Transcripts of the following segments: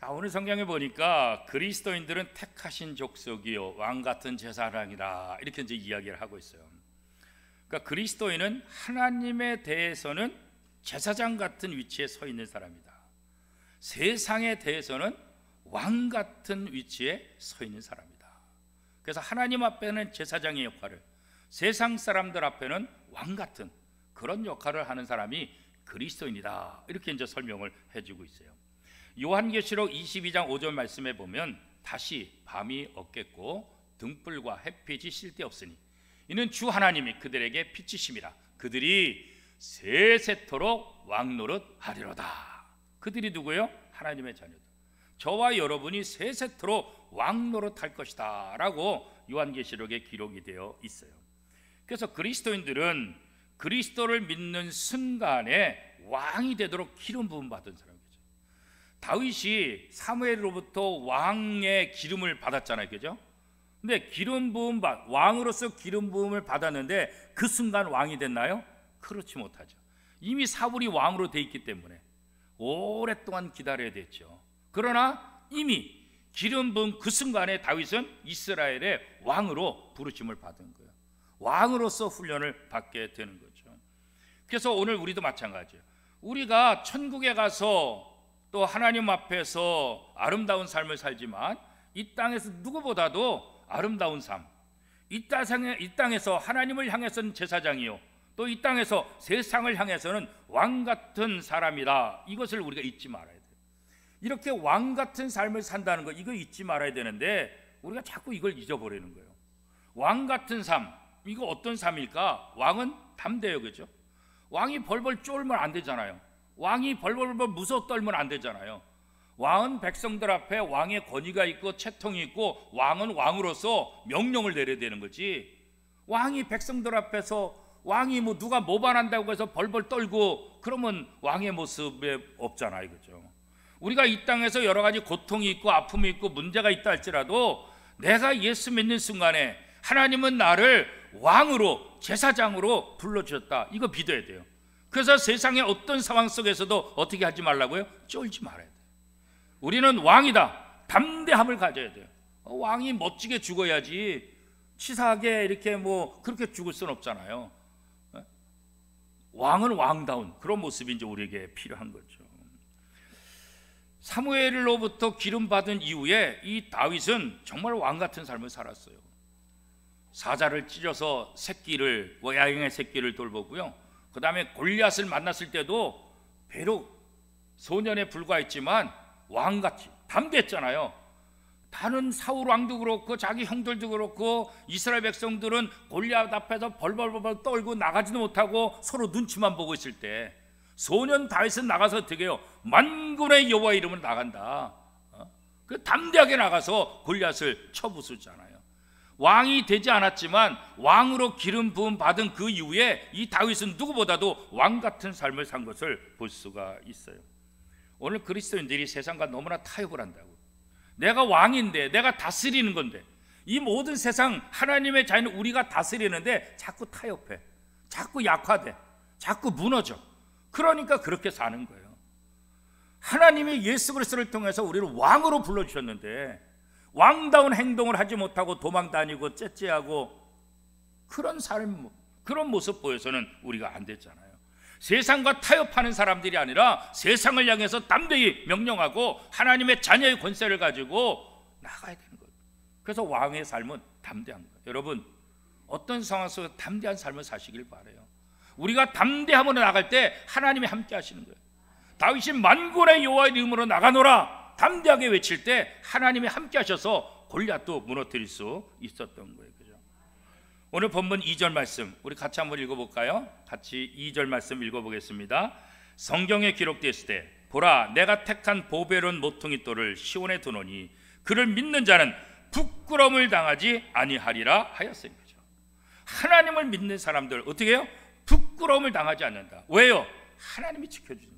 자, 오늘 성경에 보니까 그리스도인들은 택하신 족속이요 왕 같은 제사장이다 이렇게 이제 이야기를 하고 있어요. 그러니까 그리스도인은 하나님에 대해서는 제사장 같은 위치에 서 있는 사람이다. 세상에 대해서는 왕 같은 위치에 서 있는 사람이다. 그래서 하나님 앞에는 제사장의 역할을, 세상 사람들 앞에는 왕 같은 그런 역할을 하는 사람이 그리스도인이다 이렇게 이제 설명을 해주고 있어요. 요한계시록 22장 5절 말씀에 보면 다시 밤이 없겠고 등불과 햇빛이 쓸데없으니 이는 주 하나님이 그들에게 빛이심이라. 그들이 세세토록 왕노릇 하리로다. 그들이 누구예요? 하나님의 자녀들. 저와 여러분이 세세토록 왕노릇 할 것이다 라고 요한계시록에 기록이 되어 있어요. 그래서 그리스도인들은 그리스도를 믿는 순간에 왕이 되도록 기름 부음 받은 사람이죠. 다윗이 사무엘로부터 왕의 기름을 받았잖아요, 그죠? 근데 기름 부음 왕으로서 기름 부음을 받았는데 그 순간 왕이 됐나요? 그렇지 못하죠. 이미 사울이 왕으로 돼 있기 때문에 오랫동안 기다려야 됐죠. 그러나 이미 기름 부음 그 순간에 다윗은 이스라엘의 왕으로 부르심을 받은 거예요. 왕으로서 훈련을 받게 되는 거죠. 그래서 오늘 우리도 마찬가지예요. 우리가 천국에 가서 또 하나님 앞에서 아름다운 삶을 살지만 이 땅에서 누구보다도 아름다운 삶, 이 땅에서 하나님을 향해서는 제사장이요 또 이 땅에서 세상을 향해서는 왕 같은 사람이다. 이것을 우리가 잊지 말아야 돼요. 이렇게 왕 같은 삶을 산다는 거 이거 잊지 말아야 되는데 우리가 자꾸 이걸 잊어버리는 거예요. 왕 같은 삶, 이거 어떤 삶일까? 왕은 담대해요, 그죠? 왕이 벌벌 쫄면 안 되잖아요. 왕이 벌벌벌 무서워 떨면 안 되잖아요. 왕은 백성들 앞에 왕의 권위가 있고 채통이 있고 왕은 왕으로서 명령을 내려야 되는 거지. 왕이 백성들 앞에서 왕이 뭐 누가 모반한다고 해서 벌벌 떨고 그러면 왕의 모습에 없잖아요, 그죠? 우리가 이 땅에서 여러 가지 고통이 있고 아픔이 있고 문제가 있다 할지라도 내가 예수 믿는 순간에 하나님은 나를 왕으로 제사장으로 불러주셨다. 이거 믿어야 돼요. 그래서 세상의 어떤 상황 속에서도 어떻게 하지 말라고요? 쫄지 말아야 돼요. 우리는 왕이다. 담대함을 가져야 돼요. 왕이 멋지게 죽어야지 치사하게 이렇게 뭐 그렇게 죽을 수는 없잖아요. 왕은 왕다운 그런 모습이 이제 우리에게 필요한 거죠. 사무엘로부터 기름 받은 이후에 이 다윗은 정말 왕 같은 삶을 살았어요. 사자를 찢어서 새끼를 야영의 새끼를 돌보고요. 그 다음에 골리앗을 만났을 때도 비록 소년에 불과했지만 왕같이 담대했잖아요. 다른 사울 왕도 그렇고 자기 형들도 그렇고 이스라엘 백성들은 골리앗 앞에서 벌벌벌 떨고 나가지도 못하고 서로 눈치만 보고 있을 때 소년 다윗은 나가서 어떻게 해요? 만군의 여호와 이름으로 나간다. 그 담대하게 나가서 골리앗을 쳐부수잖아요. 왕이 되지 않았지만 왕으로 기름 부음 받은 그 이후에 이 다윗은 누구보다도 왕 같은 삶을 산 것을 볼 수가 있어요. 오늘 그리스도인들이 세상과 너무나 타협을 한다고. 내가 왕인데 내가 다스리는 건데 이 모든 세상 하나님의 자녀는 우리가 다스리는데 자꾸 타협해, 자꾸 약화돼, 자꾸 무너져. 그러니까 그렇게 사는 거예요. 하나님이 예수 그리스도를 통해서 우리를 왕으로 불러주셨는데 왕다운 행동을 하지 못하고 도망 다니고 째째하고 그런 삶, 그런 모습 보여서는 우리가 안 됐잖아요. 세상과 타협하는 사람들이 아니라 세상을 향해서 담대히 명령하고 하나님의 자녀의 권세를 가지고 나가야 되는 거예요. 그래서 왕의 삶은 담대한 거예요. 여러분 어떤 상황 속에서 담대한 삶을 사시길 바라요. 우리가 담대함으로 나갈 때 하나님이 함께 하시는 거예요. 다윗이 만군의 여호와의 이름으로 나가노라 담대하게 외칠 때 하나님이 함께 하셔서 골리앗도 무너뜨릴 수 있었던 거예요. 그죠? 오늘 본문 2절 말씀 우리 같이 한번 읽어볼까요? 같이 2절 말씀 읽어보겠습니다. 성경에 기록되어 있을 때 보라 내가 택한 보배로운 모퉁이 돌을 시온에 두노니 그를 믿는 자는 부끄러움을 당하지 아니하리라 하였으니. 거죠. 하나님을 믿는 사람들 어떻게 해요? 부끄러움을 당하지 않는다. 왜요? 하나님이 지켜주니까.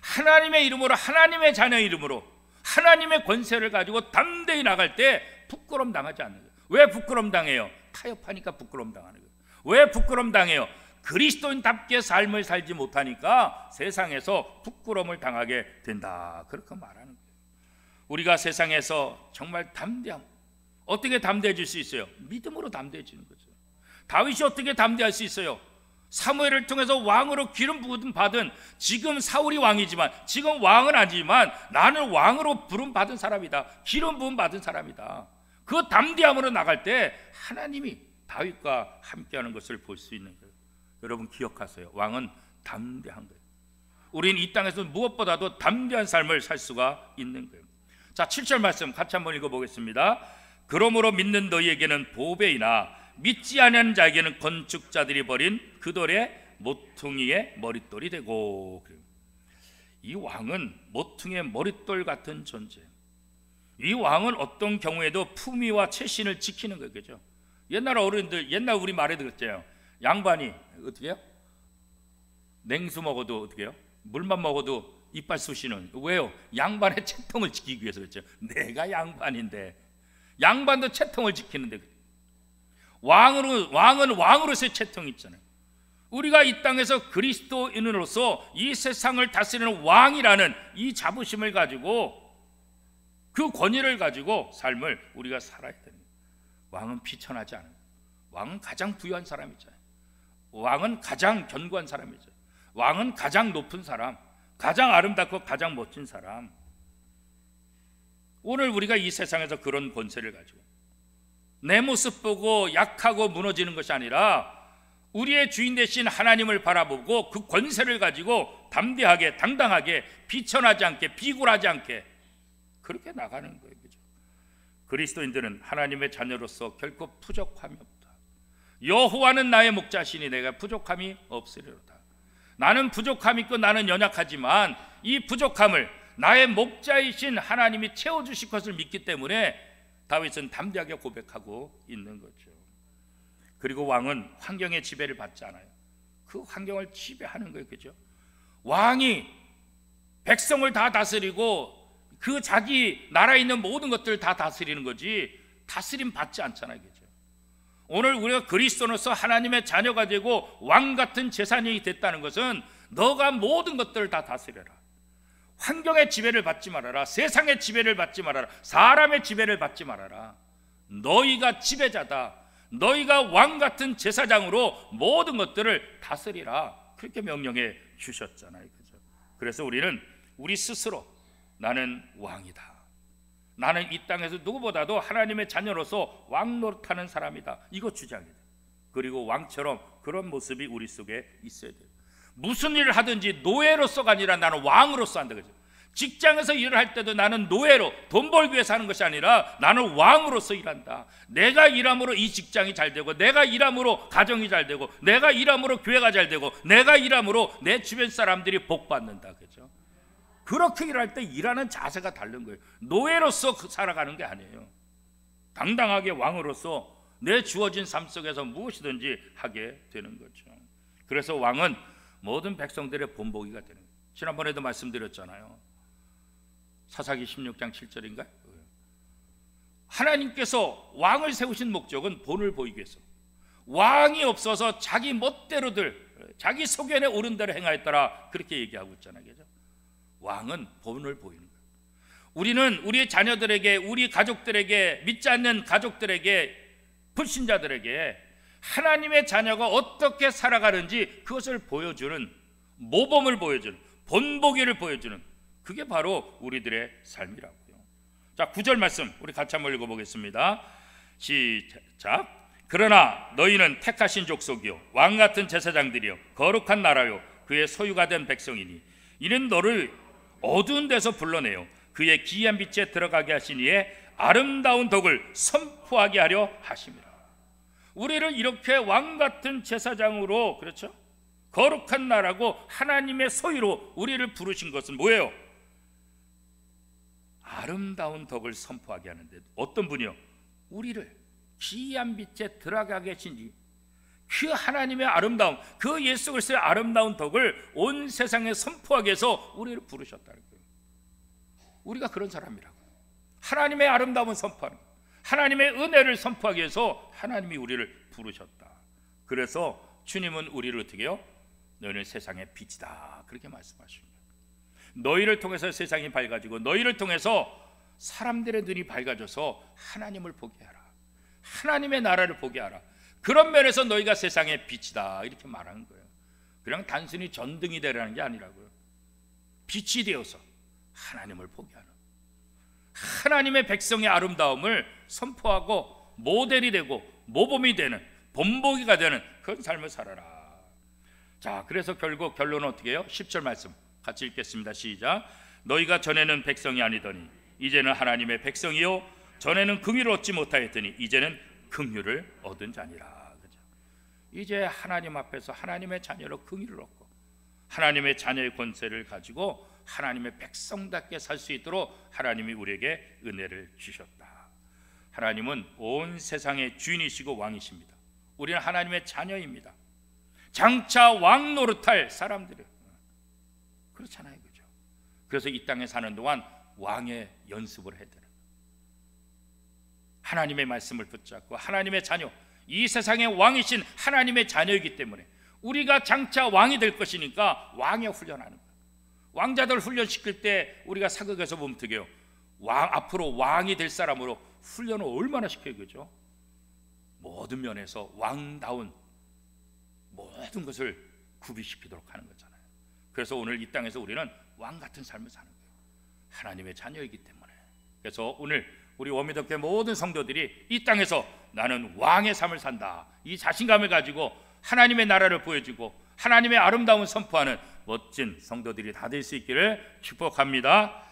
하나님의 이름으로 하나님의 자녀의 이름으로 하나님의 권세를 가지고 담대히 나갈 때 부끄러움 당하지 않는 거예요. 왜 부끄러움 당해요? 타협하니까 부끄러움 당하는 거예요. 왜 부끄러움 당해요? 그리스도인답게 삶을 살지 못하니까 세상에서 부끄러움을 당하게 된다. 그렇게 말하는 거예요. 우리가 세상에서 정말 담대함, 어떻게 담대해질 수 있어요? 믿음으로 담대해지는 거죠. 다윗이 어떻게 담대할 수 있어요? 사무엘을 통해서 왕으로 기름 부음 받은, 지금 사울이 왕이지만, 지금 왕은 아니지만 나는 왕으로 부름 받은 사람이다, 기름 부음 받은 사람이다. 그 담대함으로 나갈 때 하나님이 다윗과 함께하는 것을 볼 수 있는 거예요. 여러분 기억하세요. 왕은 담대한 거예요. 우리는 이 땅에서 무엇보다도 담대한 삶을 살 수가 있는 거예요. 자, 7절 말씀 같이 한번 읽어보겠습니다. 그러므로 믿는 너희에게는 보배이나 믿지 않는 자에게는 건축자들이 버린 그 돌의 모퉁이의 머릿돌이 되고. 이 왕은 모퉁이의 머릿돌 같은 존재예요. 이 왕은 어떤 경우에도 품위와 체신을 지키는 거죠. 옛날 어른들, 옛날 우리 말에 들었잖아요. 양반이 어떻게 해요? 냉수 먹어도 어떻게 해요? 물만 먹어도 이빨 쑤시는. 왜요? 양반의 채통을 지키기 위해서 그렇죠. 내가 양반인데, 양반도 채통을 지키는데, 왕은 왕으로서의 채통이 있잖아요. 우리가 이 땅에서 그리스도인으로서 이 세상을 다스리는 왕이라는 이 자부심을 가지고, 그 권위를 가지고 삶을 우리가 살아야 됩니다. 왕은 비천하지 않아요. 왕은 가장 부유한 사람이잖아요. 왕은 가장 견고한 사람이죠. 왕은 가장 높은 사람, 가장 아름답고 가장 멋진 사람. 오늘 우리가 이 세상에서 그런 권세를 가지고 내 모습 보고 약하고 무너지는 것이 아니라 우리의 주인 되신 하나님을 바라보고 그 권세를 가지고 담대하게, 당당하게, 비천하지 않게, 비굴하지 않게 그렇게 나가는 거예요. 그죠? 그리스도인들은 하나님의 자녀로서 결코 부족함이 없다. 여호와는 나의 목자시니 내가 부족함이 없으리로다. 나는 부족함이 있고 나는 연약하지만 이 부족함을 나의 목자이신 하나님이 채워주실 것을 믿기 때문에 다윗은 담대하게 고백하고 있는 거죠. 그리고 왕은 환경의 지배를 받지 않아요. 그 환경을 지배하는 거예요. 그죠? 왕이 백성을 다 다스리고 그 자기 나라에 있는 모든 것들을 다 다스리는 거지 다스림 받지 않잖아요. 그죠? 오늘 우리가 그리스도로서 하나님의 자녀가 되고 왕 같은 제사장이 됐다는 것은 너가 모든 것들을 다 다스려라. 환경의 지배를 받지 말아라. 세상의 지배를 받지 말아라. 사람의 지배를 받지 말아라. 너희가 지배자다. 너희가 왕 같은 제사장으로 모든 것들을 다스리라. 그렇게 명령해 주셨잖아요. 그죠? 그래서 우리는 우리 스스로 나는 왕이다. 나는 이 땅에서 누구보다도 하나님의 자녀로서 왕 노릇하는 사람이다. 이거 주장해야 돼요. 그리고 왕처럼 그런 모습이 우리 속에 있어야 돼요. 무슨 일을 하든지 노예로서가 아니라 나는 왕으로서 한다. 그죠? 직장에서 일을 할 때도 나는 노예로 돈 벌기 위해서 하는 것이 아니라 나는 왕으로서 일한다. 내가 일함으로 이 직장이 잘 되고, 내가 일함으로 가정이 잘 되고, 내가 일함으로 교회가 잘 되고, 내가 일함으로 내 주변 사람들이 복 받는다. 그죠? 그렇게 일할 때 일하는 자세가 다른 거예요. 노예로서 살아가는 게 아니에요. 당당하게 왕으로서 내 주어진 삶 속에서 무엇이든지 하게 되는 거죠. 그래서 왕은 모든 백성들의 본보기가 되는 거예요. 지난번에도 말씀드렸잖아요. 사사기 16장 7절인가요? 하나님께서 왕을 세우신 목적은 본을 보이기 위해서. 왕이 없어서 자기 멋대로들, 자기 소견에 오른 대로 행하였더라, 그렇게 얘기하고 있잖아요. 그죠? 왕은 본을 보이는 거예요. 우리는 우리의 자녀들에게, 우리 가족들에게, 믿지 않는 가족들에게, 불신자들에게 하나님의 자녀가 어떻게 살아가는지 그것을 보여주는, 모범을 보여주는, 본보기를 보여주는, 그게 바로 우리들의 삶이라고요. 자, 9절 말씀 우리 같이 한번 읽어보겠습니다. 시작. 그러나 너희는 택하신 족속이요 왕같은 제사장들이요 거룩한 나라요 그의 소유가 된 백성이니 이는 너를 어두운 데서 불러내요 그의 기이한 빛에 들어가게 하신 이의 아름다운 덕을 선포하게 하려 하심이라. 우리를 이렇게 왕같은 제사장으로, 그렇죠? 거룩한 나라고 하나님의 소유로 우리를 부르신 것은 뭐예요? 아름다운 덕을 선포하게 하는데, 어떤 분이요? 우리를 기이한 빛에 들어가게 하신 이, 그 하나님의 아름다움, 그 예수 그리스도의 아름다운 덕을 온 세상에 선포하기 위해서 우리를 부르셨다는 거예요. 우리가 그런 사람이라고. 하나님의 아름다움을 선포하는 거예요. 하나님의 은혜를 선포하기 위해서 하나님이 우리를 부르셨다. 그래서 주님은 우리를 어떻게 해요? 너희는 세상의 빛이다, 그렇게 말씀하십니다. 너희를 통해서 세상이 밝아지고 너희를 통해서 사람들의 눈이 밝아져서 하나님을 보게 하라. 하나님의 나라를 보게 하라. 그런 면에서 너희가 세상의 빛이다 이렇게 말하는 거예요. 그냥 단순히 전등이 되라는 게 아니라고요. 빛이 되어서 하나님을 보게 하는, 하나님의 백성의 아름다움을 선포하고 모델이 되고 모범이 되는, 본보기가 되는 그런 삶을 살아라. 자, 그래서 결국 결론은 어떻게 해요? 10절 말씀 같이 읽겠습니다. 시작. 너희가 전에는 백성이 아니더니 이제는 하나님의 백성이요 전에는 긍휼을 얻지 못하였더니 이제는 긍휼을 얻은 자니라. 그죠? 이제 하나님 앞에서 하나님의 자녀로 긍휼을 얻고 하나님의 자녀의 권세를 가지고 하나님의 백성답게 살 수 있도록 하나님이 우리에게 은혜를 주셨다. 하나님은 온 세상의 주인이시고 왕이십니다. 우리는 하나님의 자녀입니다. 장차 왕 노릇할 사람들이에요. 그렇잖아요, 그죠? 그래서 이 땅에 사는 동안 왕의 연습을 해야 되는, 하나님의 말씀을 붙잡고 하나님의 자녀, 이 세상의 왕이신 하나님의 자녀이기 때문에 우리가 장차 왕이 될 것이니까 왕의 훈련하는 거예요. 왕자들 훈련시킬 때 우리가 사극에서 보면 어떻게 해요? 앞으로 왕이 될 사람으로 훈련을 얼마나 시켜요, 그죠? 모든 면에서 왕다운 모든 것을 구비시키도록 하는 거잖아요. 그래서 오늘 이 땅에서 우리는 왕 같은 삶을 사는 거예요. 하나님의 자녀이기 때문에. 그래서 오늘 우리 워미덕교회 모든 성도들이 이 땅에서 나는 왕의 삶을 산다, 이 자신감을 가지고 하나님의 나라를 보여주고 하나님의 아름다운 선포하는 멋진 성도들이 다 될 수 있기를 축복합니다.